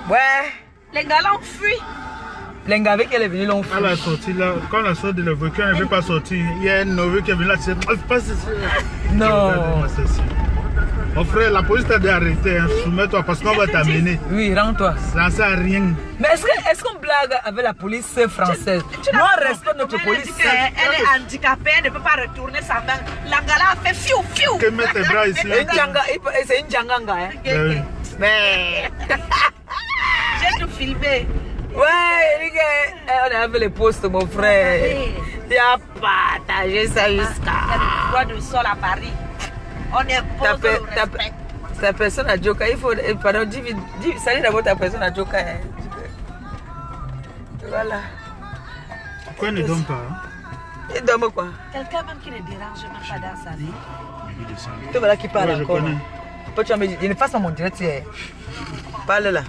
Ouais. Les gars l'ont fui. Les gars avec elle est venue l'ont fui. Elle a sorti là, quand elle sort de la voiture, elle ne veut pas sortir. Il y a un neveu qui est venu là, c'est pas ceci. Non. Mon frère, la police t'a dit arrêter, hein. Soumets-toi parce qu'on va t'amener. Oui, rends-toi. Ça ne sert à rien. Mais est-ce qu'on blague avec la police française? Moi, on respecte notre police. Elle est handicapée, elle ne peut pas retourner sa main. L'Angala a fait fiou fiou. Que mets tes bras ici. C'est une djanganga, hein? Mais. J'ai tout filmé. Ouais, on a fait les postes, mon frère. Il a partagé ça jusqu'à. Droit de sol à Paris. On est posé au respect. Ta personne à Joka, il faut. Pardon, dis, salut d'abord ta personne à Joka. Hein. Voilà. Pourquoi il ne donne pas? Il donne quoi? Quelqu'un même qui ne dérange même pas dans sa vie. Toi, voilà qui parle Ouais, encore. je connais. Pourquoi tu as mis. Il ne fasse pas mon direct. Parle là.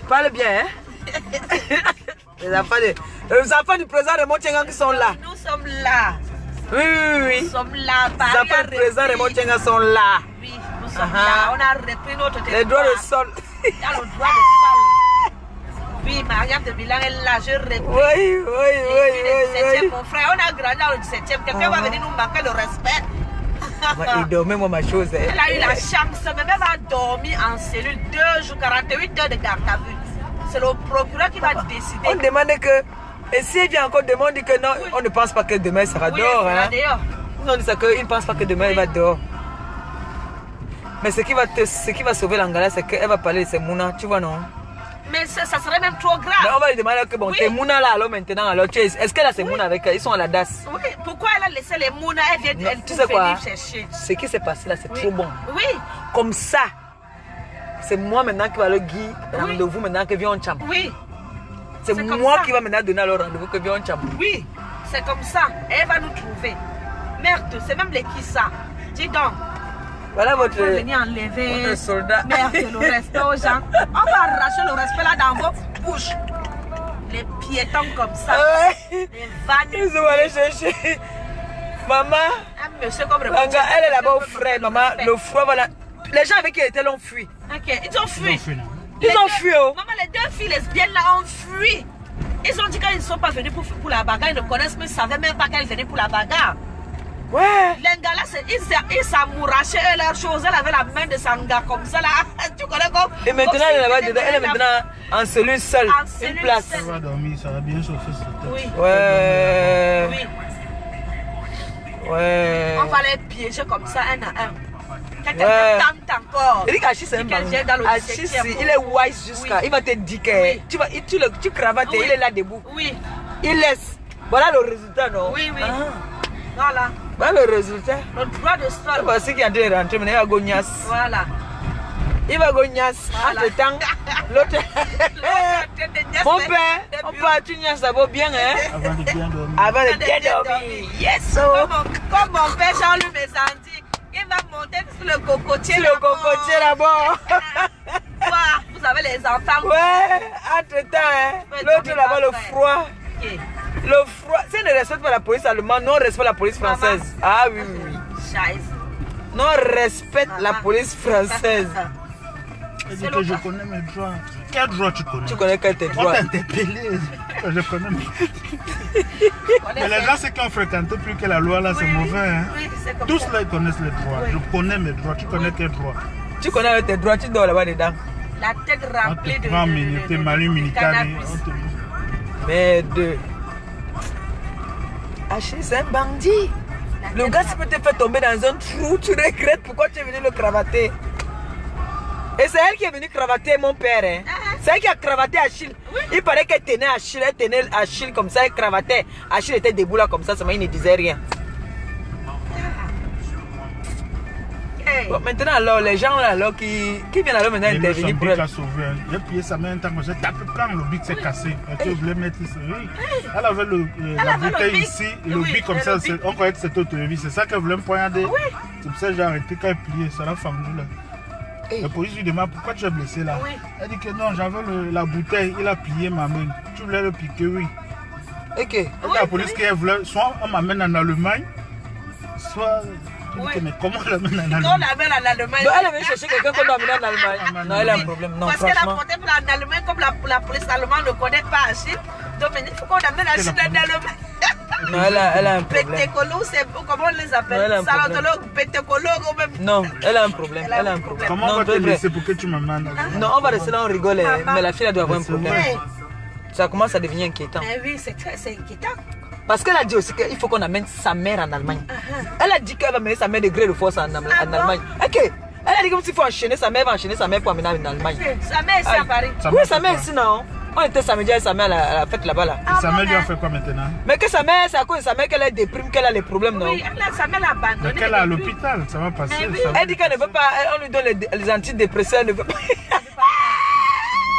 Parle bien, hein? Les enfants du président de Montchenga qui sont là. Nous sommes là. Oui. Nous sommes là. Les enfants du président de Montchenga sont là. Oui, nous sommes là. On a repris notre territoire. Les droits de sol. Il y a le droit de sol. Oui, Mariam de Milan est là. Je repris. Oui. Mon frère, on a grandi dans le 17e. Quelqu'un va venir nous manquer le respect. Il dormait, moi, ma chose. Hein. Elle a eu la chance, mais même a dormi en cellule 2 jours, 48 heures de garde à vue. C'est le procureur qui va décider. On demande que. Et si elle vient encore demander que non, on ne pense pas que demain il sera dehors. Hein. Ils ont dit ça qu'il ne pense pas que demain il va dehors. Mais ce qui va sauver l'Angala, c'est qu'elle va parler de ses Mouna, tu vois, non? Mais ça serait même trop grave. Mais on va lui demander que bon, tes Mouna là, alors maintenant, alors, est-ce qu'elle a ses Mouna avec elle? Ils sont à la DAS. Oui, pourquoi elle a laissé les Mouna? Elle vient tu sais quoi? Chercher. Ce qui s'est passé là, c'est trop bon. Oui. Comme ça, c'est moi maintenant qui va le guider rendez-vous maintenant que vient en chambre. Oui. C'est moi qui va maintenant donner le rendez-vous que vient en chambre. Oui, c'est comme ça. Elle va nous trouver. Merde, c'est même les qui ça. Dis donc. Voilà votre. On va venir enlever. Votre soldat. Merde, le respect aux gens. On va arracher le respect là dans vos bouches. Les piétons comme ça. Les vannes. Ils vont aller chercher. Maman. Un monsieur comme le elle est là-bas au frais, maman. Le froid, voilà. Les gens avec qui étaient l'ont fui. Ok, ils ont fui. Ils ont fui. Oh. Maman, les deux filles lesbiennes là ont fui. Ils ont dit qu'ils ne sont pas venus pour la bagarre. Ils ne connaissent même, ils ne savaient même pas qu'elles venaient pour la bagarre. Ouais. Les gars là, ils s'amourachaient leurs choses. Elle avait la main de Sanga comme ça là. Tu connais comme. Et maintenant, elle est maintenant en cellule seule. Une place. Elle va dormir, ça va bien chauffer sur tête. Oui. Ouais. Oui. Ouais. On va les piéger comme ça, un à un. Quelqu'un tente encore. Il dit qu'Achis, c'est un Achis, il est wise jusqu'à. Il va te dire que tu cravates et il est là debout. Oui. Il laisse. Voilà le résultat, non? Oui. Voilà. Voilà le résultat. Le droit de sol. Voici qui est en train de rentrer, mais il va gagner. Voilà. Il va gagner. Entre temps, l'autre. Mon père, on peut tu ça va bien, hein? Avant de bien dormir. Avant de bien dormir. Yes, comme mon père Jean-Louis me sentit, il va monter sur le cocotier. Sur le cocotier là-bas. Vous avez les enfants. Ouais, entre temps, hein? L'autre là-bas, le froid. Le froid. Si on ne respecte pas la police allemande, non, on respecte la police française. Ah oui. Non, on respecte la police française. Elle dit que je connais mes droits. Quel droit tu connais? Tu connais quel tes droits? On t'a interpellé. Je connais mes Mais les gens, ceux qui ont fréquenté plus que la loi là, c'est mauvais. Hein? Tous là, ils connaissent les droits. Je connais mes droits. Tu connais quels droits? Tu connais tes droits, tu dors là-bas dedans. La tête remplie de Merde. Achille, c'est un bandit. Le gars, peut te faire tomber dans un trou, tu regrettes pourquoi tu es venu le cravater. Et c'est elle qui est venue cravater mon père. Hein. C'est elle qui a cravaté Achille. Il paraît qu'elle tenait Achille comme ça, elle cravatait. Achille était debout là comme ça, seulement il ne disait rien. Bon, maintenant, alors, les gens là, alors, qui viennent alors maintenant intervenir pour elle. J'ai pillé sa main un temps, j'ai tapé, quand le bic s'est cassé. Elle voulait mettre ici. Oui. Elle avait la bouteille ici, le bic comme ça, on croyait que c'était autorisé. C'est ça qu'elle voulait me poignarder. C'est pour ça que j'ai arrêté quand elle pliait, ça l'a fendu là. La police lui demande pourquoi tu es blessé là. Elle dit que non, j'avais la bouteille, il a plié ma main. Tu voulais le piquer, oui. Ok. La police qui voulait, soit on m'amène en Allemagne, soit Mais comment la mène en On Allemagne? l'amène en Allemagne. Donc, elle est venue chercher quelqu'un qu'on doit amener en Allemagne. Non, elle a un problème. Non, parce qu'elle a franchement. porté en Allemagne, comme la police allemande ne connaît pas Achille. Donc il faut qu'on amène Achille en Allemagne. Non, elle a un problème. Pétécolo, c'est comment on les Non, elle a appelle? un problème. Salotologue, pétécologue ou même. Non, elle a un problème. Elle a Elle a un un problème. Comment on Non, va te vrai, vrai. laisser pour que tu m'amènes en Allemagne? Non, on va rester là, on rigole. Maman. Mais la fille, elle doit avoir un C'est problème. vrai. Ça commence à devenir inquiétant. Mais oui, c'est inquiétant. Parce qu'elle a dit aussi qu'il faut qu'on amène sa mère en Allemagne. Elle a dit qu'elle va amener sa mère de gré de force en Allemagne. Ok. Elle a dit comme s'il faut enchaîner sa mère, va enchaîner sa mère pour amener en Allemagne. Sa mère ici à Paris. Oui, sa mère ici, non. On était samedi avec sa mère à la fête là-bas. Là. Et sa mère lui a fait quoi maintenant? Mais que sa mère, c'est à cause de sa mère qu'elle a déprime, qu'elle a les problèmes, non. Oui, sa mère l'a abandonné. Mais qu'elle est à l'hôpital, ça va passer. Mais oui. ça va- Elle dit qu'elle ne veut pas, on lui donne les antidépresseurs, elle ne veut pas.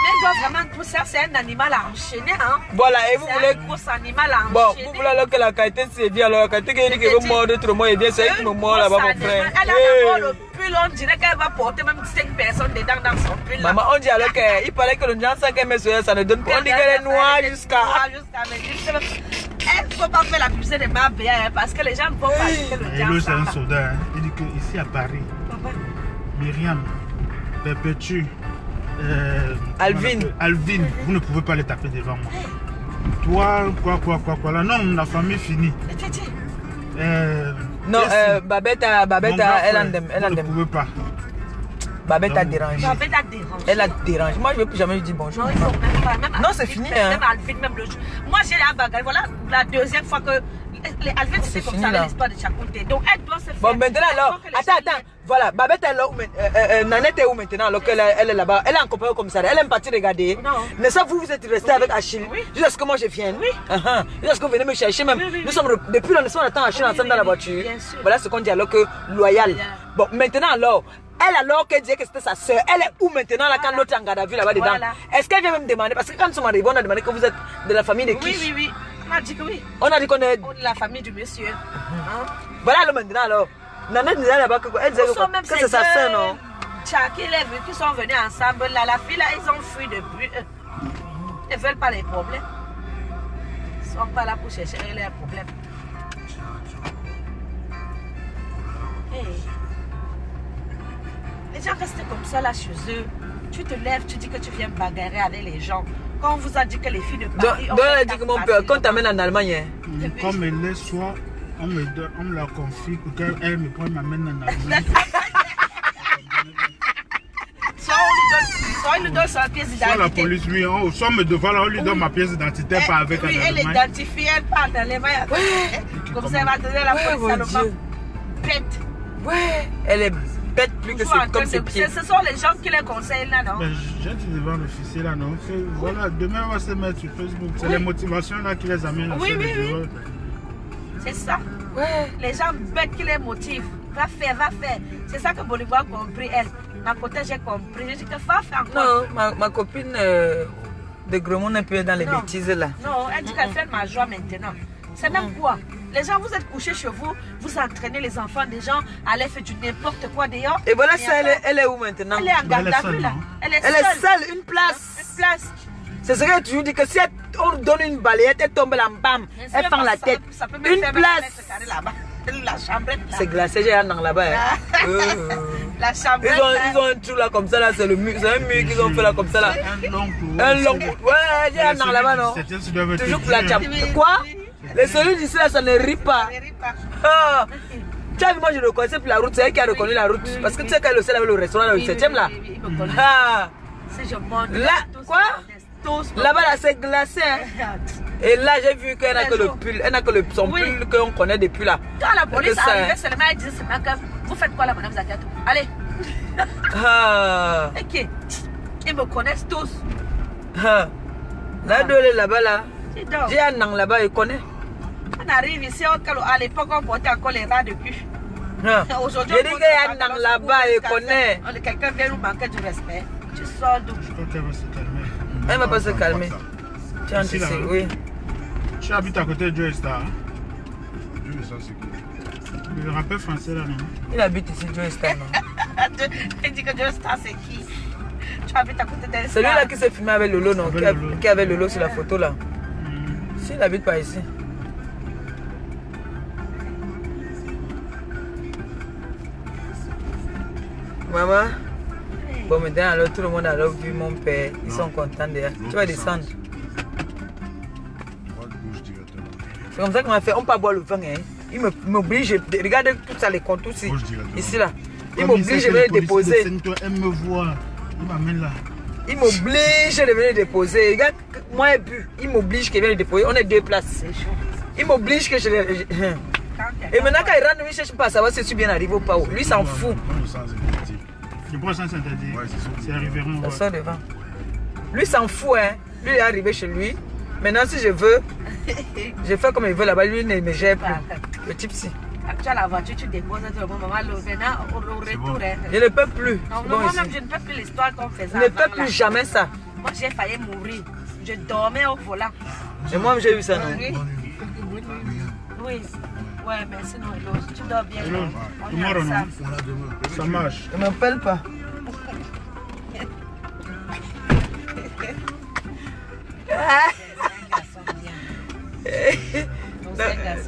Mais elle doit vraiment, tout ça, c'est un animal à enchaîner. Hein? Voilà, et vous C'est voulez. un gros animal à Bon, enchaîner. vous voulez alors que la qualité se dit, alors la qualité qui dit qu'elle veut mordre, d'autres mots, et bien c'est elle qui me mord là-bas, mon frère. Elle a Hey. d'abord le pull, on dirait qu'elle va porter même 5 personnes dedans dans son pull. Maman, on dit alors qu'il paraît que le gens sent qu'elle met sur elle, ça ne donne pas. On dit qu'elle est noire jusqu'à. Elle ne faut pas faire la publicité de ma BA parce que les gens ne vont pas acheter le Et l'autre, c'est un diable. soldat. Hein. Il dit qu'ici à Paris, Myriam, Perpétue, Alvin. Alvin, vous ne pouvez pas les taper devant moi. Toi, quoi. Là, non, la famille finie. Non, Babette, elle ne pouvez pas. Babette a dérangé. Babette a dérangé. Elle a dérangé. Moi, je ne vais plus jamais lui dire bonjour. Non, il faut même pas. Même Non, Alvin, c'est fini, Même hein. Alvin, même le jour. Moi, j'ai la bagarre. Voilà la deuxième fois que. Alvin, c'est comme fini, ça là. l'histoire de Chakounté. Donc, elle doit se faire. Bon, maintenant, alors, attends. Voilà, Babette est là où Nanette est où maintenant alors qu'elle est là-bas. Elle est en compagnie comme ça. Elle aime partir regarder. Non. Mais ça, vous êtes resté avec Achille. Oui. Jusqu'à ce que moi je vienne. Oui. Jusqu'à ce que vous venez me chercher même. Oui. Nous sommes, depuis là, nous sommes en Achille Oui, ensemble dans la oui, voiture. bien sûr. Voilà ce qu'on dit alors que loyal. Bon, maintenant alors. Elle alors qu'elle disait que c'était sa soeur, elle est où maintenant là quand l'autre est en garde à vue là-bas dedans? Voilà. Est-ce qu'elle vient même demander? Parce que quand nous sommes arrivés, on a demandé que vous êtes de la famille de qui? Oui. On a dit que oui. On a dit qu'on est. On est la famille du monsieur. Hein? Voilà le maintenant alors. Nanette disait là-bas que elle disait Nous sommes même que c'est sa soeur, non? Tchaki, les vieux qui sont venus ensemble, là, la fille là, ils ont fui depuis. Ils ne veulent pas les problèmes. Ils ne sont pas là pour chercher les problèmes. Hey. Les gens restent comme ça là chez eux. Tu te lèves, tu dis que tu viens bagarrer avec les gens. Quand on vous a dit que les filles de Paris. Donc elle a dit que mon père, quand t'amènes en Allemagne, hein. Comme elle est, soit on me la confie pour qu'elle me prenne m'amène en Allemagne. Soit il lui donne sa pièce Soit la d'identité. police, oui, soit me devant là, on lui donne ma pièce d'identité, pas avec Oui, en elle Allemagne. identifie, elle part dans les mains. Comme ça, elle va donner la police mon à l'homme. Dieu. Pète. Ouais, elle est bête plus que c'est comme ses pieds. Ce sont les gens qui les conseillent là, non? Mais j'ai dit devant l'officier là, non? Voilà, demain on va se mettre sur Facebook. C'est les motivations là qui les amènent à Oui, faire oui, des oui. erreurs. C'est ça. Ouais. Les gens bêtes qui les motivent. Va faire. C'est ça que Bolivar a compris, elle. Ma côté, j'ai compris. J'ai dit que va faire encore. Non, ma copine de Gremont est un peu dans les Non. bêtises là. Non, elle dit qu'elle fait ma joie maintenant. C'est même quoi? Les gens, vous êtes couchés chez vous, vous entraînez les enfants des gens, allez faire du n'importe quoi dehors. Et voilà, Et ça, elle est où maintenant? Elle est en garde Elle est à seule, vue là. non? Elle est Elle est seule, une place. Une place. C'est ce qu'elle toujours dit que si on donne une balayette, elle tombe là, bam, elle fend la tête. Ça peut même Une faire place. là-bas. La chambrette là. C'est glacé, j'ai un an là-bas. Hein. La chambrette. Ils ont un trou là comme ça, là, c'est le mur, c'est un mur qu'ils ont fait là comme ça là. Un long couloir. Un long. Ouais, j'ai un an là-bas, non? Toujours pour la Oui, chambre. oui, Quoi? oui. Les cellules d'ici là, ça ne rit pas. Elle rit pas. Ah. Tu as vu, moi je reconnaissais pour la route, c'est elle qui a reconnu la route. Parce que tu sais qu'elle est le seul avec le restaurant dans le 7ème là. Oui, il me connaît. Ah. Si je monte. Là, tous quoi? me connaissent, tous me Là-bas là, c'est glacé. Hein. connaissent. Et là, j'ai vu qu'elle n'a que le pull, elle n'a que son Oui. pull qu'on connaît depuis là. Quand la police Que ça, arrivait hein. seulement, elle disait seulement que vous faites quoi là, madame Zakato? Allez. Ah. Ok. Ils me connaissent tous. Ah. Là, elle est là-bas là. Dis donc. J'ai un an là-bas, il connaît. On arrive ici, à l'époque, on portait encore les rats de cul. Ah. Aujourd'hui, J'ai dit qu'il y a un an là-bas, il connaît. Quelqu'un vient nous manquer du respect. Tu sors d'où? Je crois qu'elle va se calmer. Elle ne va pas se calmer. Tiens, Ici, tu là, sais, hein. oui. Tu habites à côté de Joe Star. Hein? Je sais c'est que. Le rappeur français là, non? Il habite ici, Joe Star, non? Il dit que Dieu Star, c'est qui? Tu habites à côté d'elle. Celui-là qui s'est filmé avec Lolo, non? Avec Lolo. Qui avait Lolo sur la photo là. S'il n'habite pas ici. Maman. Bon, maintenant, alors, tout le monde a vu mon père. Ils sont contents de... Tu vas descendre. C'est comme ça qu'on m'a fait. On ne peut pas boire le vin. Hein. Il m'oblige. Regardez tout ça, les contours ici. Ici, là. Il m'oblige de venir déposer. Elle me voit. Il m'amène là. Il m'oblige de venir déposer. Regarde, moi, j'ai bu. Il m'oblige qu'il vienne déposer. On est 2 places. Il m'oblige que je... Et maintenant, quand il rentre, il ne cherche pas à savoir si je suis bien arrivé ou pas. Lui, s'en fout. Le prochain sens interdit. C'est arrivé. Ça sort devant. Lui, s'en fout. Hein. Lui, il est arrivé chez lui. Maintenant, si je veux, je fais comme il veut là-bas. Lui, ne me gère plus. Le type si. Tu as la voiture, tu déposes tout le monde. Maman, au retour. Je ne peux plus. Non, moi-même, je ne peux plus l'histoire qu'on faisait. Je ne peux plus jamais ça. Moi, j'ai failli mourir. Je dormais au volant. Et moi, j'ai eu ça, non? Oui. Ouais, mais sinon, tu dors bien. Tomorrow, non? Ça marche. Ne m'appelle pas.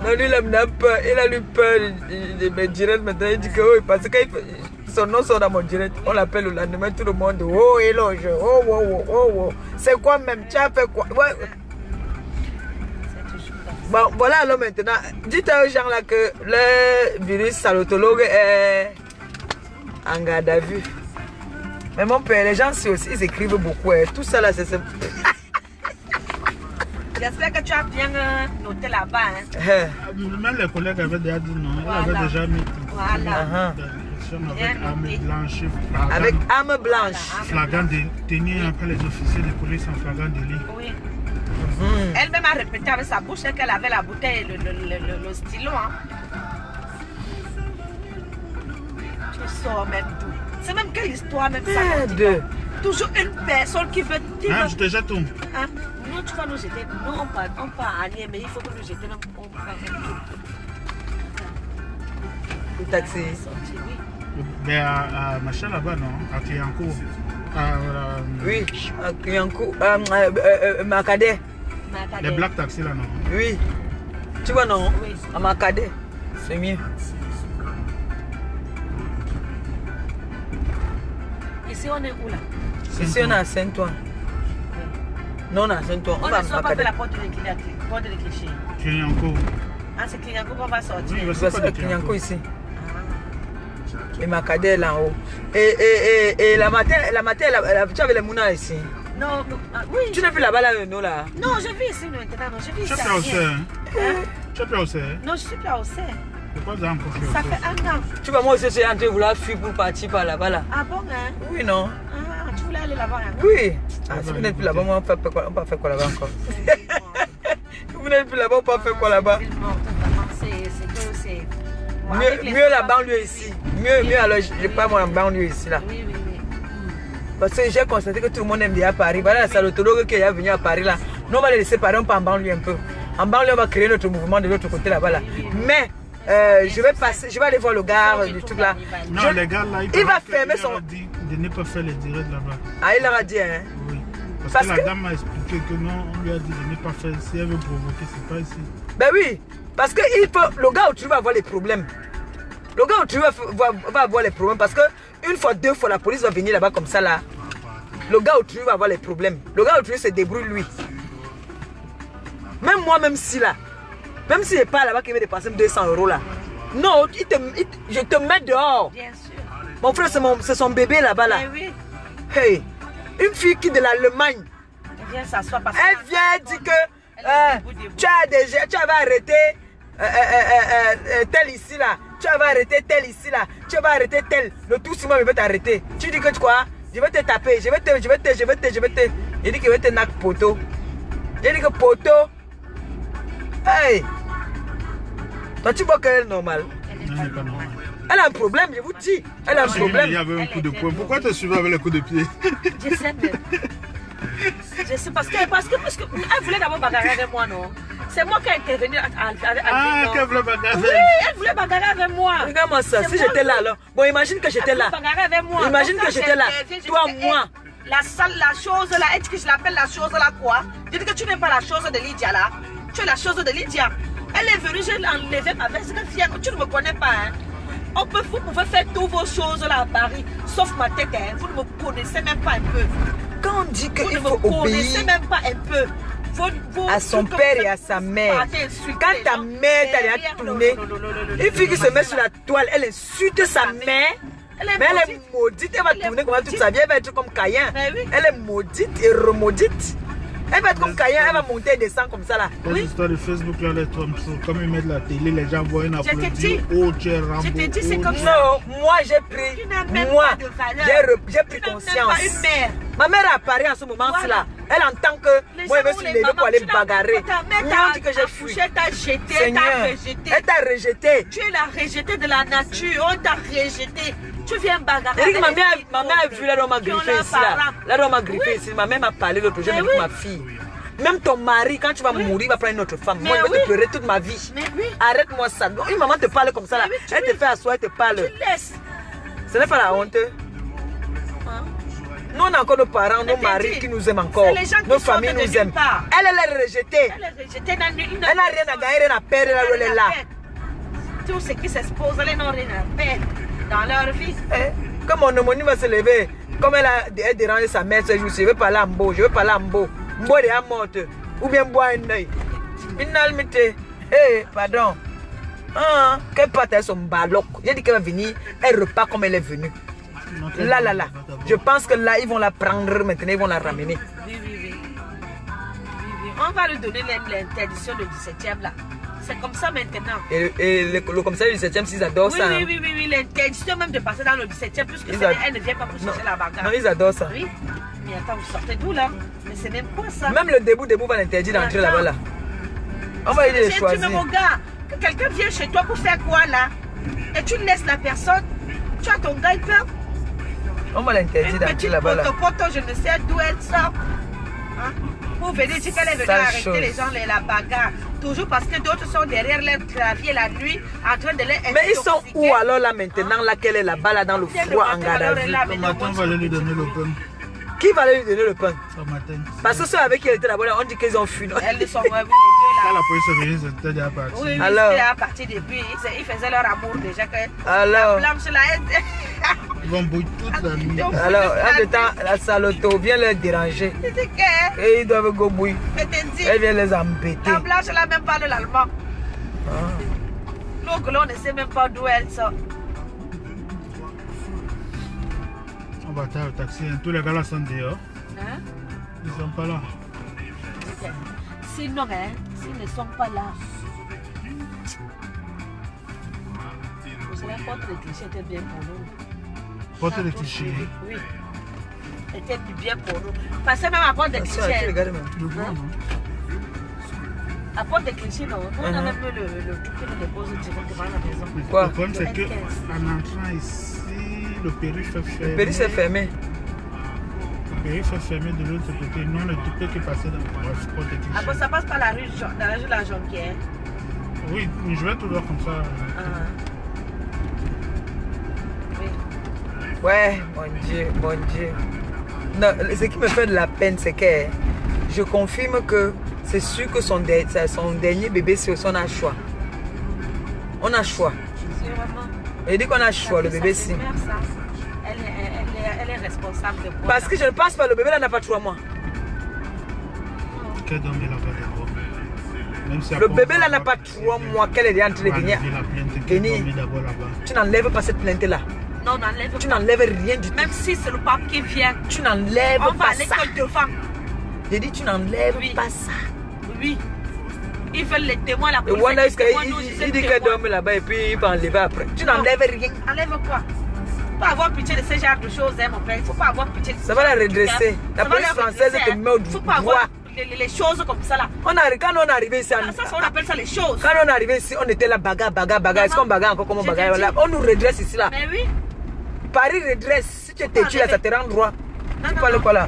Non, lui, il a peur. Il a eu peur de me direct maintenant. Il dit que oui, parce que son nom sort dans mon direct. On l'appelle le lendemain, tout le monde. Oh, éloge. Oh, oh, oh, oh, oh. C'est quoi même? Tu as fait quoi? Ouais. Bon, voilà alors maintenant. Dites aux gens là que le virus salotologue est en garde à vue. Mais mon père, les gens aussi, ils écrivent beaucoup. Hein. Tout ça là, c'est... J'espère que tu as bien noté là-bas. Hein. Même les collègues avaient déjà dit non. Voilà. Elle avait déjà mis tout. Voilà. Avec arme blanche. Avec arme blanche. Flagrant de tenir après les officiers de police en flagrant délit. Oui. Elle-même a répété avec sa bouche qu'elle avait la bouteille et le stylo. Hein. Tu sors même tout. C'est même quelle histoire même ça. Toujours une personne qui veut... Hein, je te jette tout. Hein? Nous, tu vas nous jeter. Nous, on part à Nier, mais il faut que nous jeter. Le taxi. Mais à machin là-bas, non? À Cliancourt. Oui, à Cliancourt. Macadet. Les black taxis là, non? Oui. Tu vois, non? Oui. À Macadet. C'est mieux. Ici, on est où là? Ici, on est à Saint-Ouen. Non, on est à Saint-Ouen. On ne sort pas de la porte de Clichy. Cliancourt. Ah, c'est Cliancourt qu'on va sortir. Oui, on va sortir Cliancourt ici. Et Macadet là en haut. Et la matin, tu avais les mounas ici. Non, oui. Tu n'as vu là-bas là, non là? Non, je vis ici maintenant. Je vis ici. Tu es au CER? Tu es plus au CER? Non, je suis plus au CER. Pourquoi tu as encore fait? Ça fait 1 an. Tu vois, moi aussi, j'ai entré vouloir fuir pour partir par là-bas là. Ah bon, hein? Oui, non? Ah, tu voulais aller là-bas, hein? Oui. Ah, si vous n'êtes plus là-bas, on va faire quoi là-bas encore? Si vous n'êtes plus là-bas, on va faire quoi là-bas? Mieux la banlieue ici. Mieux alors, je pas moi en banlieue ici là. Oui. Parce que j'ai constaté que tout le monde aime bien à Paris. Voilà la salotologue qui est venue à Paris là. Nous on va les séparer, on part en banlieue un peu. En banlieue, on va créer notre mouvement de l'autre côté là-bas là. Mais je vais aller voir le gars du truc là. Non, les gars là, il va fermer son... Il a dit de ne pas faire les directs là-bas. Ah, il leur a dit, hein? Oui. Parce que la dame m'a expliqué que non, on lui a dit de ne pas faire. Si elle veut provoquer, c'est pas ici. Ben oui, parce que le gars où tu vas avoir les problèmes. Le gars où tu va avoir les problèmes parce que une fois, 2 fois, la police va venir là-bas comme ça là. Le gars où tu va avoir les problèmes. Le gars où tu se débrouille lui. Même moi, même si là, même si je pas là-bas qui veut dépenser 200 € là. Non, je te mets dehors. Bien sûr. Mon frère, c'est son bébé là-bas là. Oui. Hey, une fille qui de l'Allemagne. Elle vient s'asseoir parce elle vient dire que tu avais arrêté tel ici là. Tu vas arrêter tel ici là. Tu vas arrêter tel. Le tout si moi je vais t'arrêter. Tu dis que quoi? Je vais te taper. Je vais te. Il dit qu'il va te nac poteau. Il dit que poteau. Hey. Toi tu vois qu'elle est normale. Elle a un problème, je vous dis. Elle a un problème. Il y avait un coup de poing. Pourquoi tu suivais avec le coup de pied? Je sais même. Je sais parce qu'elle voulait d'abord bagarrer avec moi, non? C'est moi qui ai intervenu qu'elle voulait bagarrer. Oui, elle voulait bagarrer avec moi. Regarde-moi ça, si j'étais là alors. Bon, imagine que j'étais là. Imagine que j'étais là. Toi, moi. La chose là, est-ce que je l'appelle la chose là quoi? Je dis que tu n'es pas la chose de Lydia là. Tu es la chose de Lydia. Elle est venue, j'ai enlevé ma veste. Tu ne me connais pas, hein? Vous pouvez faire toutes vos choses là à Paris, sauf ma tête. Hein. Vous ne me connaissez même pas un peu. Quand on dit qu'il faut Vous ne me connaissez obéir même pas un peu. à son père et à sa mère. Quand ta mère t'a déjà tourné, une fille qui se met sur la toile, elle insulte sa mère. Mais elle est maudite, elle va tourner comme toute sa vie, elle va être comme Caïn. Elle est maudite et remaudite. Elle va être comme Caïn, elle va monter et descendre comme ça là. Les histoires de Facebook là, les Trump, comme ils mettent la télé, les gens voient une applaudie. Oh, tu es Rambo. Je t'ai dit, c'est comme ça. Non, moi j'ai pris, j'ai pris conscience. Ma mère a apparu en ce moment-ci là. Elle entend que moi je me suis levée pour aller bagarrer. On dit que j'ai fui. Elle t'a jeté, Seigneur, elle t'a rejeté. Tu es la rejetée de la nature, on t'a rejeté. Tu viens bagarrer. Et ma mère a vu la dame m'a griffé ici là. La dame m'a griffé ici. Ma mère m'a parlé l'autre jour, ma fille. Même ton mari, quand tu vas mourir, il va prendre une autre femme. Moi, je vais te pleurer toute ma vie. Arrête-moi ça. Une maman te parle comme ça là. Elle te fait asseoir, elle te parle. Tu laisses. Ce n'est pas la honte. Nous, on a encore nos parents, nos maris qui nous aiment encore. Nos familles nous aiment. Elle est rejetée. Elle est rejetée. Elle n'a rien à gagner, rien à perdre là où elle est là. Tout ce qui s'expose, elles n'ont rien à perdre dans leur vie. Comme mon homonyme va se lever, comme elle dérangé sa mère ce jour-ci, je veux parler à Mbo, je veux parler à Mbo. Mbo est morte. Ou bien boire un œil. Une almité. Pardon. Qu'elle parte à son baloc. J'ai dit qu'elle va venir, elle repart comme elle est venue. Là. Je pense que là, ils vont la prendre maintenant, ils vont la ramener. Oui. On va lui donner l'interdiction du 17e là. C'est comme ça maintenant. Et le commissaire du 17e, s'ils adorent ça. Oui, l'interdiction même de passer dans le 17e, puisque elle ne vient pas pour chercher la bagarre. Non, ils adorent ça. Oui. Mais attends, vous sortez d'où là? Mais c'est même quoi ça? Même le debout va l'interdire d'entrer là-bas là. On va aller les choisir. Tu me regardes. Que quelqu'un vient chez toi pour faire quoi là? Et tu laisses la personne. Tu as ton gars, il peur. On va l'interdire d'entrer là-bas là. Je ne sais d'où elle sort. Pour venir dire qu'elle est venue arrêter les gens, la bagarre. Toujours parce que d'autres sont derrière leur clavier la nuit en train de les intoxiquer. Mais ils sont où alors là maintenant, là qu'elle est là-bas là dans le froid en garde à vue? Ce matin, on va lui donner le pain. Qui va lui donner le pain? Ce matin. Parce que ceux avec qui elle était là-bas, on dit qu'ils ont fui. Elles sont les deux là. Quand la police est venue, c'était déjà parti. Oui, alors, c'était à partir depuis. Ils faisaient leur amour déjà. Alors, la blanche là, ils vont bouillir toute la nuit. Alors, en temps, la saloto vient les déranger. Et ils doivent go bouillir. Elle vient les embêter. La blanche là même parle l'allemand. Donc là, on ne sait même pas d'où elle sort. On va t'aller au taxi. Tous les gars là sont dehors. Ils ne sont pas là. Sinon, s'ils ne sont pas là. Vous savez, porte de cliché était bien pour nous. Porte de cliché? Oui. Était bien pour nous. Parce que même à porte de cliché. À porte de cliché, non. On a même le truc qui nous dépose directement à la maison. Quoi? Le problème, c'est qu'en entrant ici, le périph' est fermé. Le périph' est fermé. Le périph' est fermé de l'autre côté. Non, le tout qui est passé dans le porte de cliché. Ah bon, ça passe par la rue de la Jonquière? Oui, je vais tout voir comme ça. Ouais, mon Dieu. Non, ce qui me fait de la peine, c'est que je confirme que c'est sûr que son dernier bébé, c'est son a choix. On a choix. Il dit qu'on a choix, le bébé si. Elle est responsable de quoi? Parce que je ne pense pas, le bébé là n'a pas 3 mois. Quel homme est là-bas d'abord? Le bébé là n'a pas 3 mois qu'elle est en train de venir. Tu n'enlèves pas cette plainte là. Non, n'enlève pas. Tu n'enlèves rien du tout. Même si c'est le pape qui vient. Tu n'enlèves pas ça. On va à l'école devant. J'ai dit tu n'enlèves pas ça. Oui. Ils veulent les témoins, la police. Il dit qu'elle dorme là-bas et puis il va enlever après. Tu n'enlèves rien. Enlève quoi? Il faut pas avoir pitié de ce genre de choses, hein, mon père. Il ne faut pas avoir pitié de ça. Ça va la redresser. La police française te met au droit. Il ne faut pas avoir les choses comme ça là. Quand on est arrivé ici, on appelle ça les choses. Quand on est arrivé ici, on était là, bagarre. Est-ce qu'on bagarre encore comme on bagarre là? On nous redresse ici là. Mais oui. Paris redresse. Si tu es têtu là, ça te rend droit. Tu parles quoi là?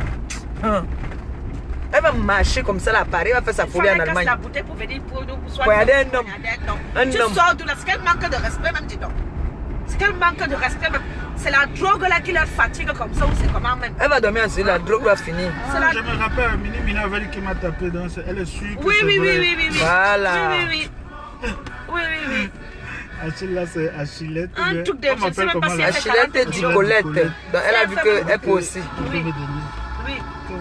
Elle va marcher comme ça là à Paris, elle va faire sa folie en Allemagne. La bouteille pour venir pour nous. Regardez un homme. Tu sors d'où là? C'est qu'elle manque de respect même, dis donc. C'est qu'elle manque de respect même. C'est la drogue là qui leur fatigue comme ça ou c'est comment même? Elle va dormir ensuite, la drogue va finir. Je me rappelle, Mina avait dit qu'il m'a tapé dans elle est sûre que oui. Voilà. Oui. Achille là, c'est Achillette. Un truc de... Je ne sais même pas si elle fait Achillette 40 dit kilos. Colette. Elle a vu qu'elle peut aussi. Oui.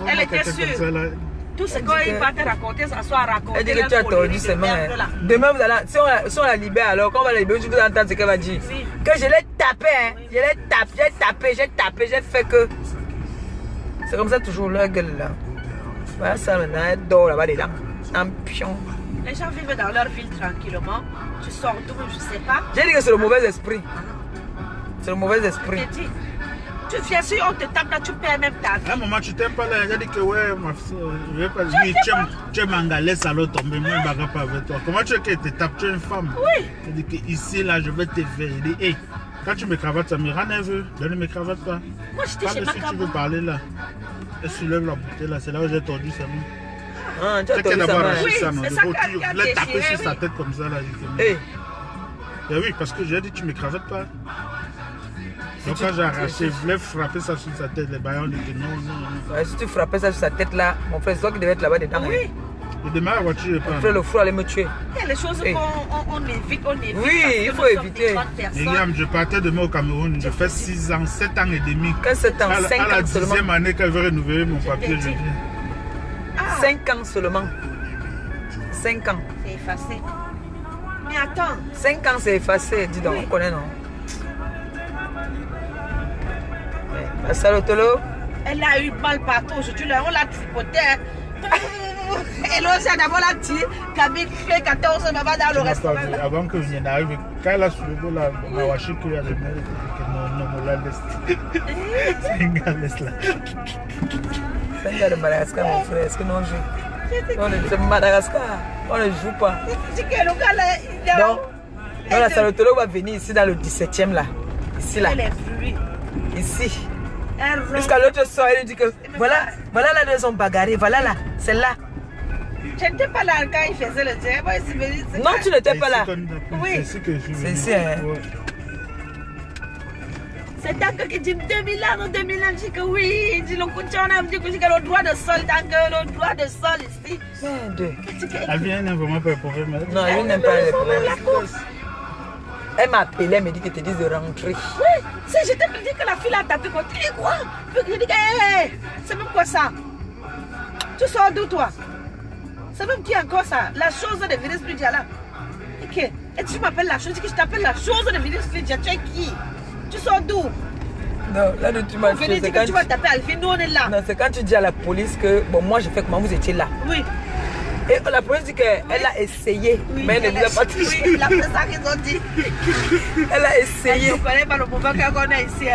Elle était sûre. Tout ce qu'il va te raconter, ça soit raconté. Elle dit que tu as tordu ses mains. Demain, si on la libère, alors quand on va la libérer, tu vas entendre ce qu'elle va dire. Oui. Que je l'ai tapé, hein. Je l'ai tapé, j'ai fait que. C'est comme ça toujours leur gueule là. Voilà ça maintenant, elle dort là-bas dedans. En pion. Les gens vivent dans leur ville tranquillement. Tu sors d'où, je ne sais pas. J'ai dit que c'est le mauvais esprit. C'est le mauvais esprit. Je dis, tu viens, si on te tape là, tu perds même ta vie. À un moment, tu t'aimes pas là. J'ai dit que ouais, ma fille, je vais pas dire, tu es mangalais, ça va tomber. Moi, je ne bagarre pas avec toi. Comment tu veux qu'elle te tape? Tu es une femme. Oui. J'ai dit que ici, là, je vais te faire. Il dit, hey, quand tu me cravates, ça me rend nerveux. Je ne me cravate pas. Moi, je dis, Quand je sais pas tu veux parler là, elle soulève la bouteille là. C'est là où j'ai tordu sa main. Ah, tu as C'est qu'elle tordu a sa d'abord main. arraché Oui, ça, non? c'est De ça gros, qu'a tu voulais taper déchiré, sur sa oui. tête comme ça là. Hey. Et oui, parce que j'ai dit, tu me cravates pas. Donc quand j'ai arraché, je voulais frapper ça sur sa tête. Les baillons disaient non, non, non. Ouais, si tu frappais ça sur sa tête là, mon frère, c'est toi qui devais être là-bas dedans. Oui. Et demain, la voiture, je Mon pas. frère, le fou allait me tuer. Il y a les choses Hey. qu'on évite, on évite. Oui, parce que il nous faut sommes éviter. des grandes personnes. Regarde, je partais demain au Cameroun, je fais 6 ans, 7 ans et demi. Quand c'est en À 5 la ans seulement. 10e année, quand je vais renouveler mon papier, je dit. viens. Ah, 5 ans seulement. 5 ans. c'est effacé. Mais attends, 5 ans c'est effacé, dis donc, Oui. on connaît non? La salotolo, elle a eu mal partout aujourd'hui, là, on l'a tripoté. Hein. Et là, c'est d'abord la petite, Camille fait 14 ans, va dans le Tu n'as pas restaurant. vu. Avant que je n'arrive, quand elle a soulevé la mawashi qu'il y a de moi, non, non, la laisse. C'est un gars, laisse là. c'est un gars de Madagascar, mon frère. Est-ce que nous on joue? Non, c'est Madagascar, on ne joue pas. C'est que le gars là, il est Donc, la salotolo va venir ici dans le 17e là. Ici là, Elle est fluide. ici. Elle rentre. Jusqu'à l'autre soir, elle dit que voilà là deux ont bagarré, voilà là, c'est là. Je n'étais pas là quand il faisait le jet. Moi, c'est venu, c'est Non, pas- tu n'étais pas là. Oui. C'est ici que je suis C'est venu. ici, hein. Ouais. C'est tant que dit 2000 ans, 2000 ans, je dis que oui. Il dit le coup de on a dit que j'ai le droit de sol, tant que le droit de sol ici. Merde. Elle vient, elle n'aime vraiment pas le problème. Non, elle n'aime pas les problèmes. La course. Elle m'a appelé, elle me dit que te dise de rentrer. Oui, c'est je t'ai dit que la fille a tapé contre. Tu dis quoi? Je dis que hey, c'est même quoi ça? Tu sors d'où toi? C'est même qui encore ça? La chose de Vénus Lydia là. Ok. Et tu m'appelles la chose, je dis que je t'appelle la chose de Vénus Lydia. Tu es qui? Tu sors d'où? Non, là tu m'as On venait dire que tu vas taper Alphine, nous on est là. Non, c'est quand tu dis à la police que bon, moi je fais comment vous étiez là. Oui. Et la police dit qu'elle a essayé, Oui, mais elle ne vous a pas oui, touché. il a fait ça qu'ils ont dit. Elle a Elle essayé. ne connaît pas le pouvoir qu'on a ici.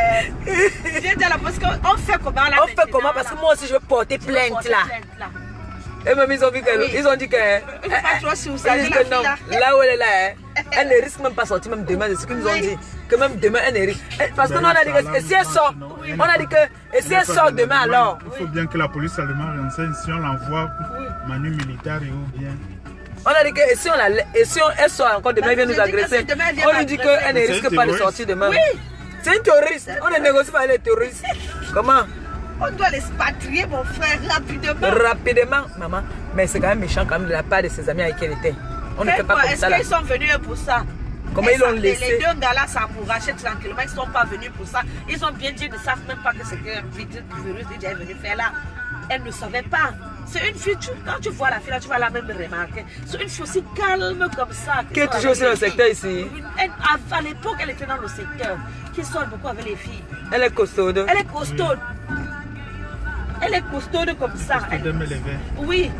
J'ai dit à la police qu'on fait comment là? On fait comment? Parce que moi aussi je veux porter Je veux plainte porter là. plainte, là. Et même ils ont vu que Oui. ils ont dit que Il faut pas trop sur ça. ils disent La que non, fille, là. là où elle est là, hein, elle ne risque même pas sortir même demain. C'est ce qu'ils nous ont Oui. dit. Que même demain elle ne risque. Parce que nous on a dit que et si elle sort, on a dit que et si elle sort demain alors. Il faut bien que la police allemande renseigne si on l'envoie manu militaire ou bien. On a dit que et si elle sort encore demain, elle vient nous Je dis que agresser. si demain, elle vient On lui dit m'agresser. qu'elle ne C'est risque une pas de terroriste. sortir demain. Oui. C'est une terroriste. On ne négocie pas avec les terroristes. Comment? On doit les expatrier, mon frère, rapidement. Rapidement, maman. Mais c'est quand même méchant quand même de la part de ses amis avec qui elle était. On ne fait pas comme Est-ce ça là. qu'ils sont venus pour ça? Comment ils l'ont laissé? Les deux gars-là s'amourachaient tranquillement, ils ne sont pas venus pour ça. Ils ont bien dit, ils ne savent même pas que c'était un virus déjà est venu faire là. Elle ne savait pas. C'est une fille, quand tu vois la fille là, tu vas la même remarquer. C'est une fille aussi calme comme ça. Qui est toujours aussi dans le secteur ici. À l'époque, elle était dans le secteur. Qui sort beaucoup avec les filles. Elle est costaude. Elle est costaude. Elle est costaude comme ça. Elle me lever. Oui.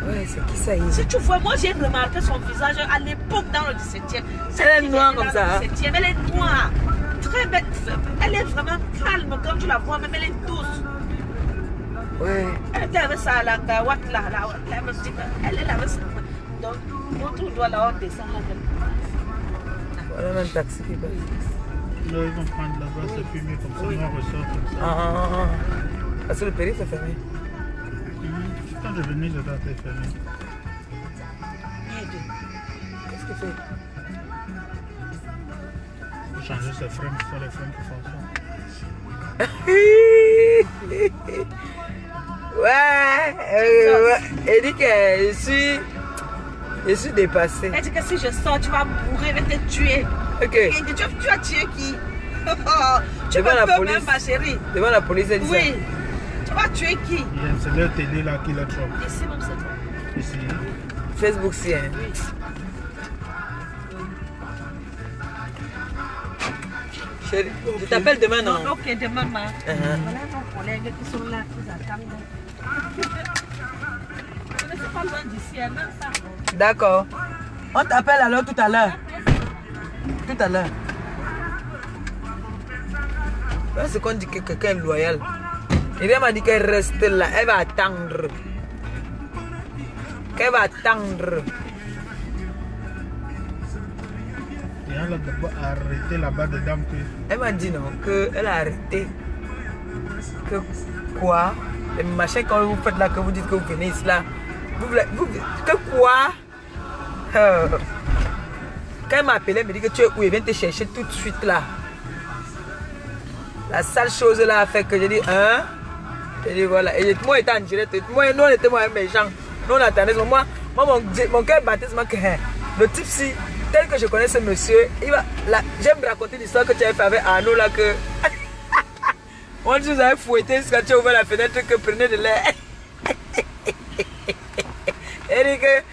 Ouais, c'est qui ça ici? Si tu vois, moi j'ai remarqué son visage à l'époque dans le 17e. Elle est noire comme ça, hein? Elle est noire. Très belle. Elle est vraiment calme quand tu la vois, même elle est douce. Ouais. Elle était avec sa langue, là, elle me dit elle est avec ça. Donc, notre doigt là, on descend là. Voilà même taxi qui passe. Là, ils vont prendre là-bas, c'est fumé comme ça, nous on ressort comme ça. Ah. Parce que le périph' est fermé. Quand je venais, je dois être fermé. Qu'est-ce qu'il fait? Il faut changer ses freins, ce sont les freins qui font ça. Ouais. Elle dit que je suis. Je suis dépassée. Elle dit que si je sors, tu vas bourrer, je vais te tuer. Ok. Et tu vas tuer qui? Tu Devant me la peux police. même, ma chérie. Devant la police, elle dit Oui. Tu vas tuer qui? C'est leur télé là qui l'a trop. Ici même c'est toi. Ici. ça. Facebook, si. Hein. Oui. Chérie, je t'appelle demain, non? Ok, demain, ma. Uh-huh. Voilà nos collègues qui sont là, qui attendent. Je ne suis pas loin d'ici, hein, même ça. D'accord. On t'appelle alors tout à l'heure. Tout à l'heure. C'est qu'on dit que quelqu'un est loyal. Il m'a dit qu'elle reste là. Elle va attendre. Qu'elle va attendre. Et elle a d'abord arrêté là-bas dedans que. Elle m'a dit non, qu'elle a arrêté. Que quoi? Les machins quand vous faites là, que vous dites que vous venez ici là. Que quoi? Quand elle m'a appelé, elle me dit que tu es où? Elle vient te chercher tout de suite là. La sale chose là a fait que j'ai dit, hein? J'ai dit voilà. Et moi j'étais en direct. Moi, nous on était moins méchants. Nous on attendait. Moi mon cœur battait que le type si, tel que je connais ce monsieur, il va. J'aime raconter l'histoire que tu avais fait avec Arnaud là que. Moi je vous avais fouetté jusqu'à tu as ouvert la fenêtre que prenait de l'air. Elle dit que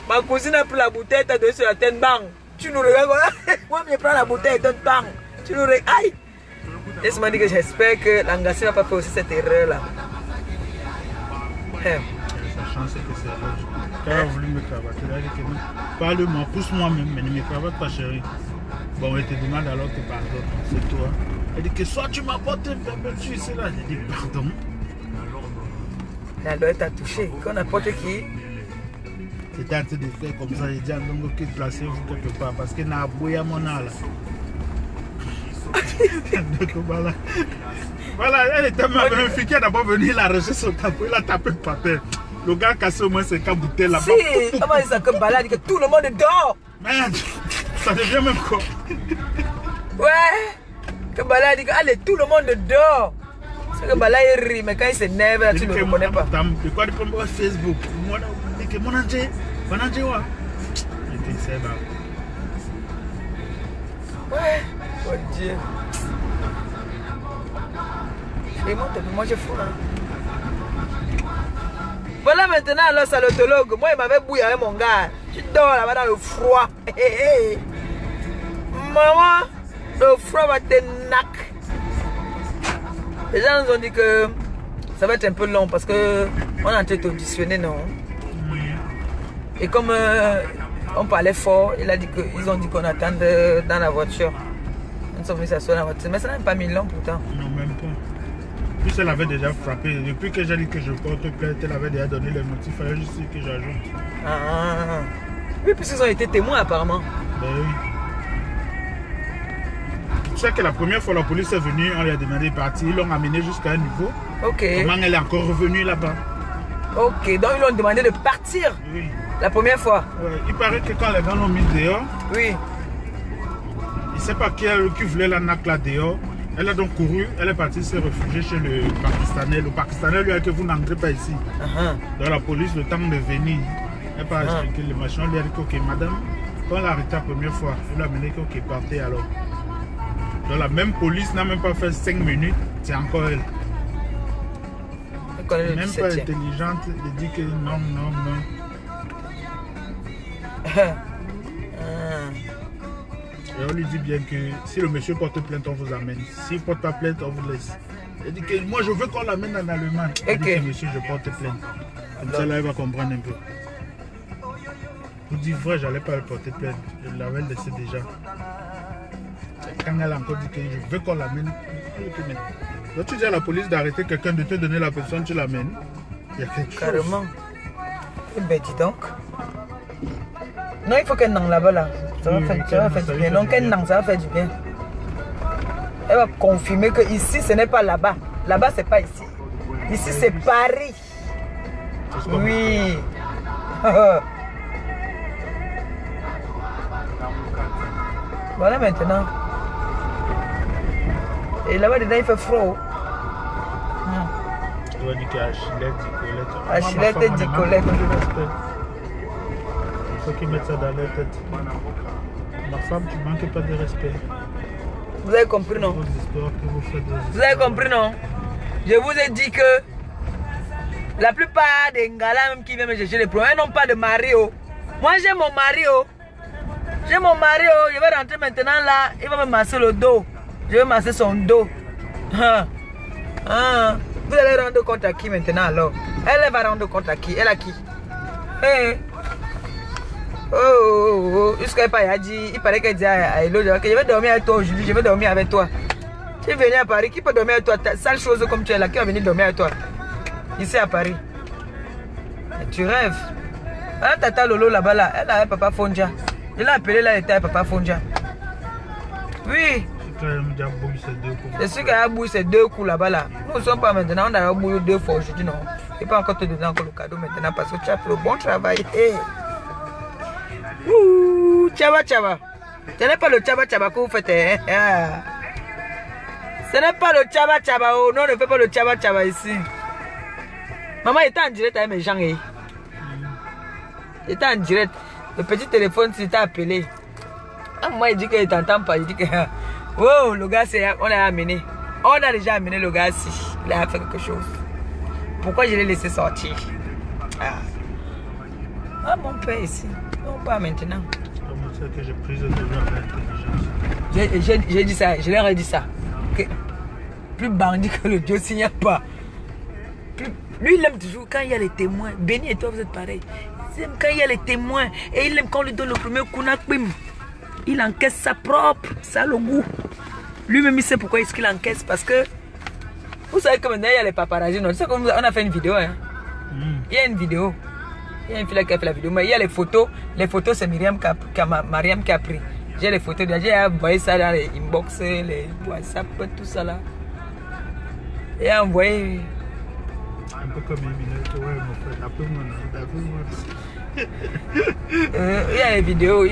ma cousine a pris la bouteille, t'as donné sur la tête, bang. Tu nous regardes, moi je prends la bouteille, donne bang. Tu nous regardes, aïe. Et m'a dit que j'espère que l'Angassi n'a pas fait aussi cette erreur là. Sa chance c'est que c'est rouge. Quand elle a voulu me cravater, elle a dit que non. Parle-moi, pousse-moi même, mais ne me cravate pas chérie. Bon, elle te demande alors que pardon, c'est toi. Elle dit que soit tu m'apportes un bébé, tu sais là. J'ai dit pardon. La loi t'a touché, qu'on n'importe qui. C'était en train de faire comme ça, j'ai dit à Ndongo que placez-vous quelque part parce que n'a bouillé mon là. Voilà, elle était même fille qui a d'abord venu la rechercher son capot, il a tapé le papier. Le gars a cassé au moins 50 bouteilles là-bas. Si, comment il s'appelle Bala dit que tout le monde dort. Merde, ça devient même quoi? Ouais, que Bala dit que allez, tout le monde dort. C'est que Bala il rit, mais quand il s'énerve, là, tu ne le reconnais pas. De quoi tu peux me voir Facebook? Moi, je dis que mon ange, ouais. Je dis c'est là. Ouais, oh Dieu. Et moi je fous. Hein. Voilà maintenant alors salotologue. Moi il m'avait bouillé avec mon gars. Tu dors là-bas dans le froid. Maman, le froid va te nac. Les gens nous ont dit que ça va être un peu long parce que on a été auditionné, non? Oui. Et comme on parlait fort, ils ont dit qu'on attend dans la voiture. Nous sommes venus s'asseoir dans la voiture. Mais ça n'a pas mis long pourtant. Non, même pas. Puis elle avait déjà frappé. Depuis que j'ai dit que je porte plainte, elle avait déjà donné les motifs. Il fallait juste que j'ajoute. Ah. Oui, puisqu'ils ont été témoins apparemment. Ben oui. Tu sais que la première fois la police est venue, on lui a demandé de partir. Ils l'ont amené jusqu'à un niveau. Ok. Comment elle est encore revenue là-bas? Ok, donc ils l'ont demandé de partir. Oui. La première fois. Ouais. Il paraît que quand les gars l'ont mis dehors, Oui. il ne sait pas qui voulait la nac là dehors. Elle a donc couru, elle est partie se réfugier chez le Pakistanais. Le Pakistanais lui a dit que vous n'entrez pas ici. Dans la police, le temps de venir, elle n'a pas expliqué le machin. Elle lui a dit que, ok, madame, quand elle a arrêté la première fois, elle lui a amené que, ok, partez alors. Dans la même police n'a même pas fait 5 minutes, c'est encore elle. Même pas intelligente de dire que non. Et on lui dit bien que si le monsieur porte plainte, on vous amène. S'il ne porte pas plainte, on vous laisse. Elle dit que moi je veux qu'on l'amène en Allemagne. Elle dit que monsieur, je porte plainte. Comme ça là, elle va comprendre un peu. Je vous dis vrai, je n'allais pas le porter plainte. Je l'avais laissé déjà. Quand elle a encore dit que je veux qu'on l'amène, donc tu dis à la police d'arrêter quelqu'un, de te donner la personne, tu l'amènes. Il y a quelque chose. Carrément. Eh ben dis donc. Non, il faut qu'elle n'en là-bas là. Ça va faire du bien. Non, qu'elle n'en, ça va faire du bien. Elle va confirmer que ici ce n'est pas là-bas. Là-bas c'est pas ici. Ici c'est Paris. Oui. Voilà maintenant. Et là-bas dedans il fait froid. Tu vas dire qu'Achillette dit Colette. Achillette dit Colette. faut qu'ils mettent ça dans leur tête. Ma femme, tu manques pas de respect. Vous avez compris, non? Vous avez compris, non? Je vous ai dit que la plupart des gars là même qui viennent me chercher les problèmes n'ont pas de mari. Oh. Moi j'ai mon mari. Oh. J'ai mon mari. Oh. Je vais rentrer maintenant là. Il va me masser le dos. Je vais masser son dos. Vous allez rendre compte à qui maintenant alors? Elle va rendre compte à qui? Elle a qui? Hey. Oh. Jusqu'à pas a dit, il paraît qu'elle dit à Hello que je vais dormir avec toi aujourd'hui. Je vais dormir avec toi. Tu es venu à Paris, qui peut dormir avec toi? Sale chose comme tu es là, qui va venir dormir avec toi? Ici à Paris. Et tu rêves. Ah, Tata Lolo là-bas là, elle a un papa Fonja. Je l'ai appelé là, elle était papa Fonja. Oui. C'est sûr qu'elle a bouillé ses 2 coups là-bas là. Nous ne sommes pas maintenant, on a bouillé 2 fois aujourd'hui non. Je ne peux pas encore te donner encore le cadeau maintenant parce que tu as fait le bon travail. Hey. Ouh, tchaba. Ce n'est pas le tchaba que vous faites. Hein? Ce n'est pas le tchaba. Oh non, ne fais pas le tchaba ici. Maman était en direct avec mes gens. Il était en direct. Le petit téléphone, si t'a appelé. Ah, moi, il dit qu'il t'entend pas. Il dit que. Oh, le gars, on l'a amené. On a déjà amené le gars ici. Il a fait quelque chose. Pourquoi je l'ai laissé sortir? Ah, mon père ici. Non, pas maintenant. C'est que j'ai pris de l'intelligence. J'ai dit ça, je leur ai dit ça. Que plus bandit que le Dieu s'il n'y a pas. Lui, il aime toujours quand il y a les témoins. Béni et toi, vous êtes pareil. Il aime quand il y a les témoins. Et il aime quand on lui donne le premier coup. Il encaisse sa propre. Ça a le goût. Lui-même, il sait pourquoi est-ce qu'il encaisse. Parce que, vous savez que maintenant, il y a les paparazzis. Tu sais qu'on a fait une vidéo. Hein? Il y a une vidéo. Il y a une fille qui a fait la vidéo. Mais il y a les photos. Les photos, c'est Mariam qui a pris. J'ai les photos. J'ai envoyé ça dans les inbox, les WhatsApp, tout ça là. Et envoyé. Un peu comme une ouais, mon frère, appelle-moi. Il y a les vidéos,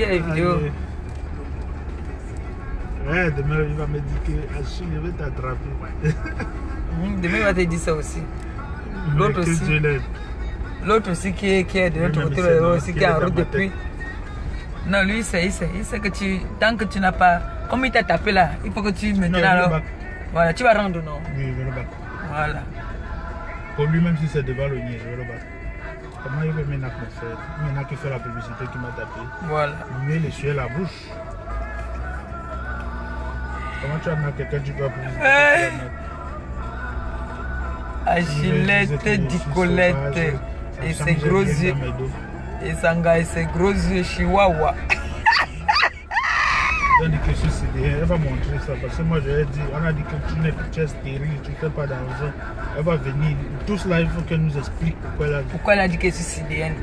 Ouais, demain il va me dire que Achille, je vais t'attraper. Demain il va te dire ça aussi. L'autre aussi. L'autre aussi qui est de l'autre côté, aussi qui est en route depuis. Non, lui il sait que tant que tu n'as pas. Comme il t'a tapé là, il faut que tu maintenant alors. Voilà, tu vas rendre non. Oui, je vais le battre. Voilà. Pour lui, même si c'est devant le nid, je vais le battre. Comment il veut maintenant faire? Maintenant qu'il fait la publicité qui m'a tapé. Voilà. Mais il essuie la bouche. Comment tu as mis quelqu'un du doigt pour Achillette, Dicolette et ses gros yeux. Et Sanga et ses gros yeux chihuahua. Elle va montrer ça parce que moi je lui ai dit, on a dit que tu es stérile, tu ne fais pas d'argent. Elle va venir. Tout cela, il faut qu'elle nous explique pourquoi elle a dit. Pourquoi elle a dit que c'est sicilienne.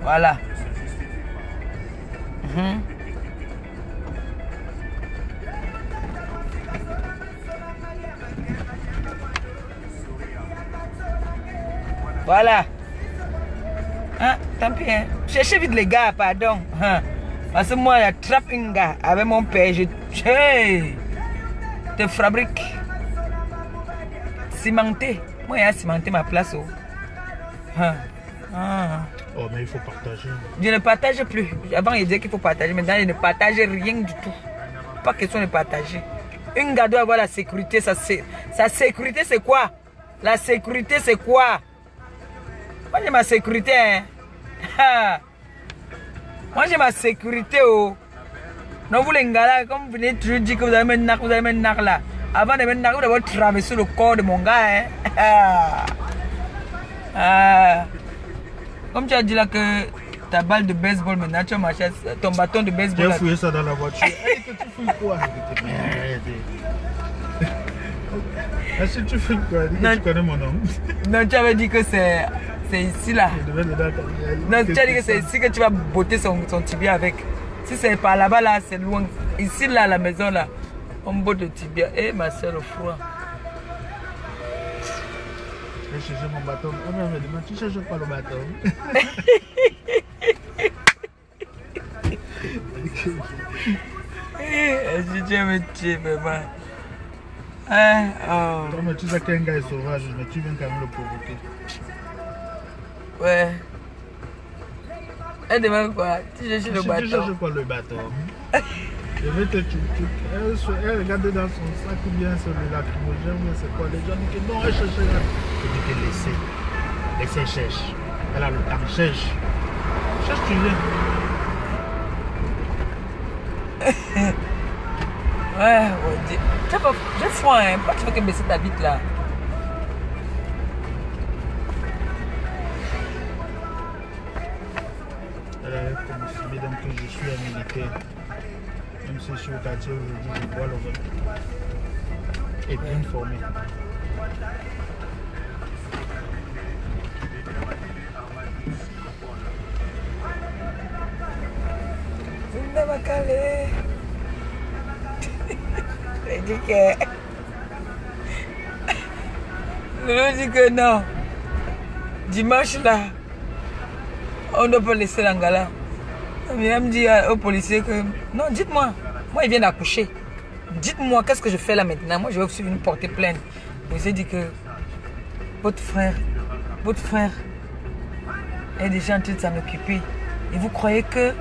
Voilà. Voilà. Hein, tant pis. Hein. Cherchez vite les gars, pardon. Hein. Parce que moi, j'attrape un gars avec mon père. Je te fabrique. Cimenté. Moi, j'ai cimenté ma place. Oh. Hein. Oh, mais il faut partager. Je ne partage plus. Avant, il disait qu'il faut partager. Maintenant, je ne partage rien du tout. Pas question de partager. Un gars doit avoir la sécurité. Sa sécurité, c'est quoi? La sécurité, c'est quoi? Moi, j'ai ma sécurité. Hein. Moi, j'ai ma sécurité. Oh. Non, vous les gars là, comme vous venez toujours dire que vous avez un nac, là. Avant de mettre un nac, vous devez traverser le corps de mon gars. Hein. Comme tu as dit là que ta balle de baseball, maintenant tu as marché, ton bâton de baseball. J'ai fouillé ça dans la voiture. Hey, tu fouilles quoi? Est-ce que tu fouilles quoi? Tu connais mon nom? Non, tu avais dit que c'est ici là. Non, tu as dit que c'est ici que tu vas botter son tibia avec. Si c'est par là-bas là, c'est loin. Ici là, la maison là, on botte le tibia. Eh ma soeur, le froid. Je vais chercher mon bâton. On me demande, tu cherches pas le bâton? Je tiens me tuer, maman. Toi, mais tu sais qu'un gars est sauvage, mais tu viens quand même le provoquer. Ouais. Elle demande quoi? Tu cherches le bâton. Tu cherches quoi le bâton? Je vais te tuer. Elle regarde dans son sac ou bien sur le lacrymogène ou bien c'est quoi. Les gens disent que non, elle cherche là. Je dis que laissez. Laissez, cherche. Elle a le temps, cherche. Cherche, tu viens. Ouais, ouais. J'ai froid, hein. Pourquoi tu veux que baisser ta bite là? Elle avait confirmé donc que je suis un militaire. Même si je suis au quartier aujourd'hui, je bois le vin. Et bien formé. Zinda Makale. Elle dit que... Lolo dit que non. Dimanche là, on ne doit pas laisser l'Angala. Mais elle me dit au policier que... Non, dites-moi. Moi, il vient d'accoucher. Dites-moi, qu'est-ce que je fais là maintenant? Moi, je vais aussi une porter plainte. Le policier dit que... Votre frère est déjà en train de s'en occuper. Et vous croyez que...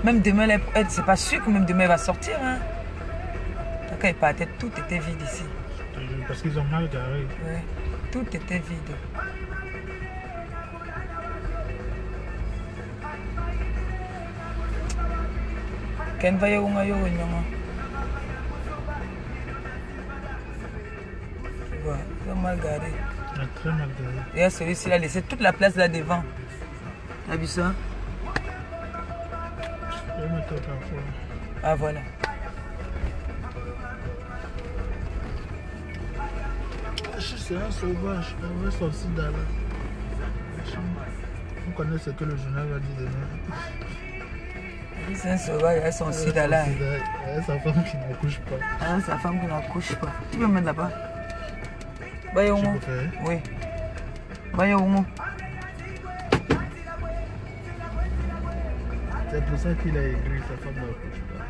Même demain, c'est pas sûr que même demain, elle va sortir. Hein? Quand il partait, tout était vide ici. Parce qu'ils ont mal garé. Ouais, tout était vide. Ken va yo nga yo nyama. Ouais, ils ont mal garé. Ils ont très mal garé. Et celui-ci a laissé toute la place là devant. T'as vu ça? Je vais mettre parfois. Ah voilà. C'est un sauvage, on va sortir d'aller. On connaît ce que le journal va dire demain. C'est un sauvage, elle a son sida là. Elle sa femme qui n'accouche pas. Ah, sa femme qui n'accouche pas. Tu peux me mettre là-bas? Bah, Tu peux faire? Oui. Bah, c'est pour ça qu'il a écrit sa femme n'accouche pas.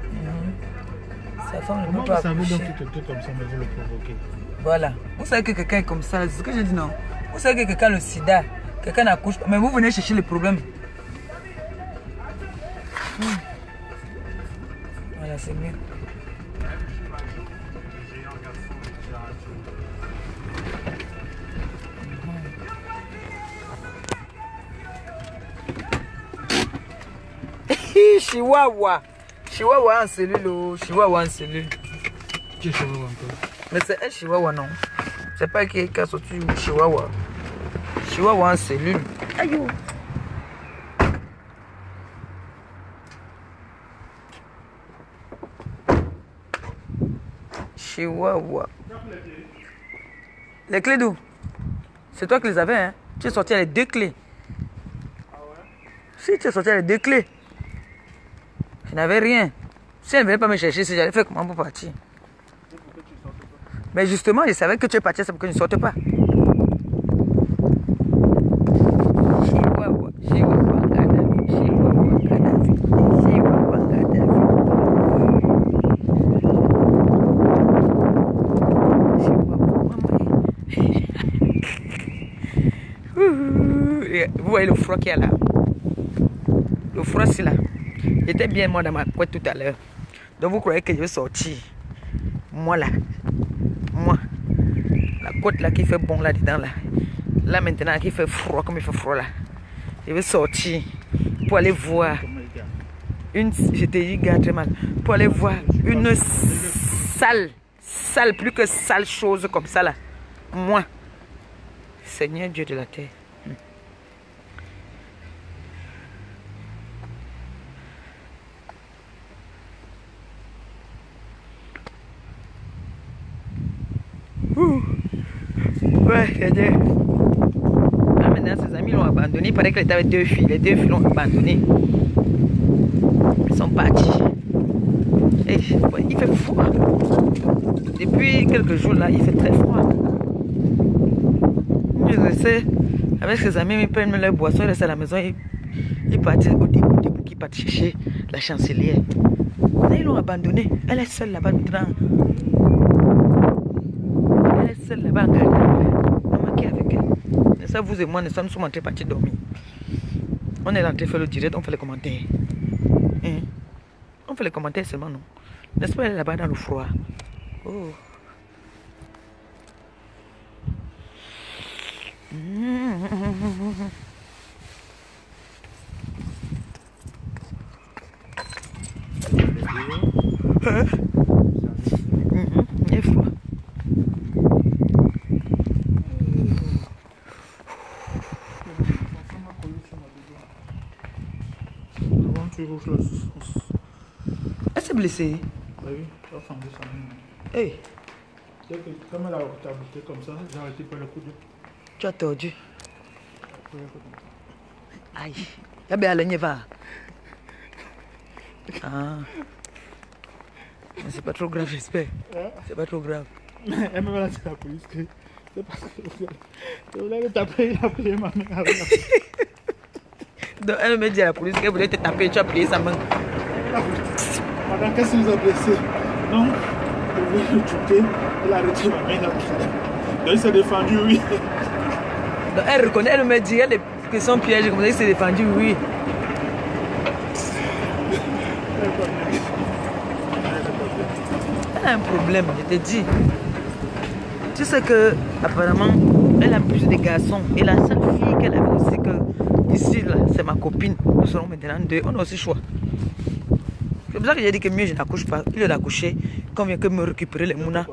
Sa femme ne Comment peut pas vous savez accoucher. donc que quelqu'un comme ça, mais vous le provoquez? Voilà. Vous savez que quelqu'un est comme ça, c'est ce que j'ai dit non. Vous savez que quelqu'un a le sida, quelqu'un n'accouche pas, mais vous venez chercher le problème. Voilà, c'est mieux. Chihuahua. Chihuahua en cellule. Chihuahua en cellule. Qui est chihuahua encore? Mais c'est un chihuahua, non? C'est pas qui a sorti un chihuahua. Chihuahua en cellule. Aïe! Chihuahua. Les clés d'où? C'est toi qui les avais, hein? Tu es sorti avec 2 clés. Ah ouais? Si, tu es sorti avec 2 clés. Je n'avais rien. Si elle ne venait pas me chercher, si j'allais faire comment pour partir? Mais justement, je savais que tu es parti, c'est pour que je ne sorte pas. Chihuahua, Chihuahua, Gaddafi, Chihuahua, Gaddafi, Chihuahua, Gaddafi. Chihuahua. Vous voyez le froid qu'il y a là? Le froid, c'est là. J'étais bien moi dans ma couette tout à l'heure. Donc vous croyez que je vais sortir? Moi là. Moi. La côte là qui fait bon là dedans là. Là maintenant qui fait froid comme il fait froid là. Je vais sortir pour aller voir une. Je te dis gars très mal. Pour aller voir une sale, plus que sale chose comme ça là. Moi. Seigneur Dieu de la terre. Ouais, c'est-à-dire. Là maintenant, ses amis l'ont abandonné. Il paraît qu'elle était avec 2 filles. Les 2 filles l'ont abandonné. Ils sont partis. Et, ouais, il fait froid. Depuis quelques jours là, il fait très froid. Je sais, avec ses amis, ils prennent leur boisson, ils restent à la maison. Ils partent au début qu'ils partent chercher la chancelière. Là, ils l'ont abandonnée. Elle est seule là-bas maintenant. Elle est seule là-bas en garde. Maman qui est avec elle. Et ça, vous et moi, nous sommes en train de partir dormir. On est rentré faire le direct, on fait les commentaires. Hein? On fait les commentaires seulement, non? N'est-ce pas, elle est là-bas dans le froid? Oh. Il est froid. Elle s'est blessée. Bah oui, ça a fendu sa main. Hey. C'est que comme elle a taboté comme ça, j'ai arrêté par le coup de. Tu as tordu. Aïe. Il y a bien la va. Ah. Mais c'est pas trop grave, j'espère. C'est pas trop grave. Elle m'a lancé la police. C'est parce que vous allez taper, il a payé ma main avec la police. Donc elle me dit à la police qu'elle voulait te taper et tu as plié sa main. Madame, qu'est-ce qui nous a blessés? Donc, je voulais le tuer, il a arrêté ma main, il a poussé. Donc il s'est défendu, oui. Donc elle reconnaît, elle me dit, il y a des questions pièges, comme ça il s'est défendu, oui. Elle a un problème, je te dis. Tu sais que, apparemment, elle a plus de garçons. Et la seule fille qu'elle avait aussi, que ici, là, c'est ma copine. Nous serons maintenant deux. On a aussi choix. C'est pour ça que j'ai dit que mieux je n'accouche pas. Il a accouché. Quand vient que me récupérer les mounas.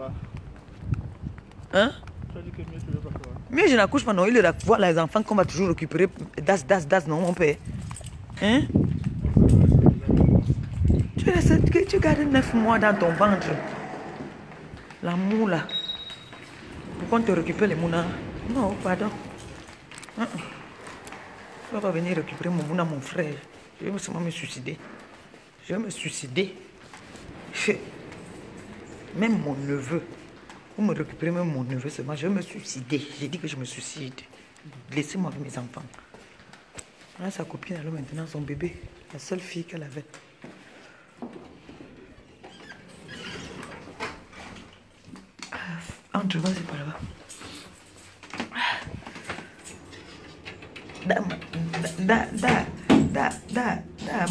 Hein? Tu as dit que mieux tu veux pas quoi? Mieux je n'accouche pas, non. Il a voir les enfants qu'on va toujours récupérer. Das, non, mon père. Hein? Tu gardes 9 mois dans ton ventre. L'amour là. Pourquoi on te récupère les mounas? Non, pardon. Tu ne vas pas venir récupérer mon mouna, mon frère. Je vais seulement me suicider. Je vais me suicider. Même mon neveu. Vous me récupérez même mon neveu seulement. Je vais me suicider. J'ai dit que je me suicide. Laissez-moi avec mes enfants. Là, sa copine, elle a maintenant son bébé. La seule fille qu'elle avait. Entre, vas-y par là-bas.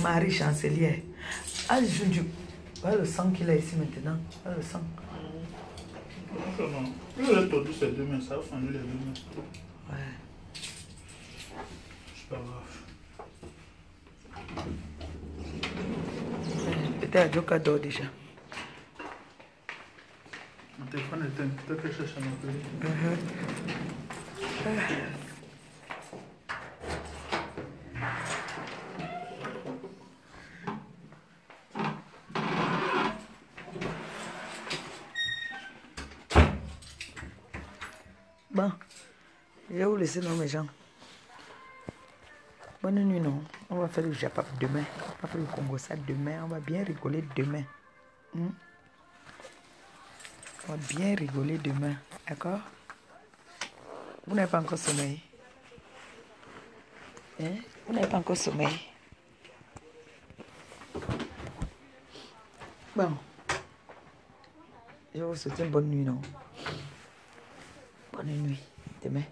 Marie chancelière. Ah, le sang qu'il a ici maintenant. Ah, le sang. Il a tordu ses deux mains, ça a fendu les deux mains. Ouais. C'est pas grave. Peut-être Joka dort déjà. Mon téléphone est éteint, peut-être que je cherche à m'appeler. Bon, je vais vous laisser dans mes gens. Bonne nuit, non. On va faire le Japap demain. On va faire le Congo ça demain. On va bien rigoler demain. On va bien rigoler demain. D'accord? Vous n'avez pas encore sommeil? Hein? Vous n'avez pas encore sommeil? Bon. Je vais vous souhaiter une bonne nuit, non? Bonne nuit. Demain.